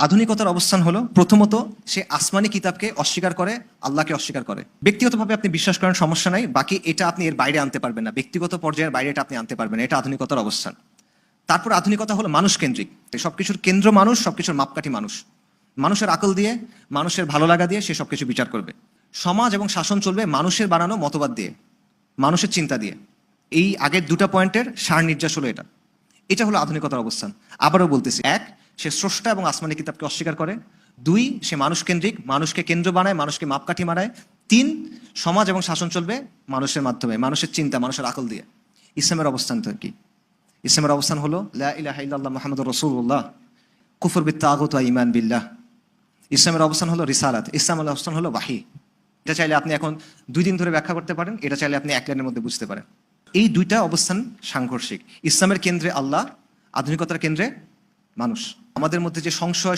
আধুনিকতার অবস্থান হলো প্রথমত সে আসমানি কিতাবকে অস্বীকার করে, আল্লাহকে অস্বীকার করে। ব্যক্তিগতভাবে আপনি বিশ্বাস করেন, সমস্যা নাই, বাকি এটা আপনি এর বাইরে আনতে পারবেন না, ব্যক্তিগত পর্যায়ের বাইরে এটা আপনি আনতে পারবেন না, এটা আধুনিকতার অবস্থান। তারপর আধুনিকতা হলো মানুষ কেন্দ্রিক, সবকিছুর কেন্দ্র মানুষ, সবকিছুর মাপকাঠি মানুষ। মানুষের আকল দিয়ে, মানুষের ভালো লাগা দিয়ে সে সবকিছু বিচার করবে। সমাজ এবং শাসন চলবে মানুষের বানানো মতবাদ দিয়ে, মানুষের চিন্তা দিয়ে। এই আগের দুটা পয়েন্টের সার নির্যাস হলো এটা। এটা হলো আধুনিকতার অবস্থান। আবারও বলতেছি, এক, সে স্রষ্টা এবং আসমানি কিতাবকে অস্বীকার করে। দুই, সে মানুষ কেন্দ্রিক, মানুষকে কেন্দ্র বানায়, মানুষকে মাপকাঠি মানায়। তিন, সমাজ এবং শাসন চলবে মানুষের মাধ্যমে, মানুষের চিন্তা, মানুষের আকল দিয়ে। ইসলামের অবস্থান তো কি? ইসলামের অবস্থান হলো লা ইলাহা ইল্লাল্লাহ মুহাম্মাদুর রাসূলুল্লাহ, কুফর বিত তাগুত ওয়া ঈমান বিল্লাহ। ইসলামের অবস্থান হলো রিসালাত, ইসলামের অবস্থান হলো ওয়াহী। এটা চাইলে আপনি এখন 2 দিন ধরে ব্যাখ্যা করতে পারেন, এটা চাইলে আপনি 1 লাইনের মধ্যে বুঝতে পারেন। এই দুইটা অবস্থান সাংঘর্ষিক। ইসলামের কেন্দ্রে আল্লাহ, আধুনিকতার কেন্দ্রে মানুষ। আমাদের মধ্যে যে সংশয়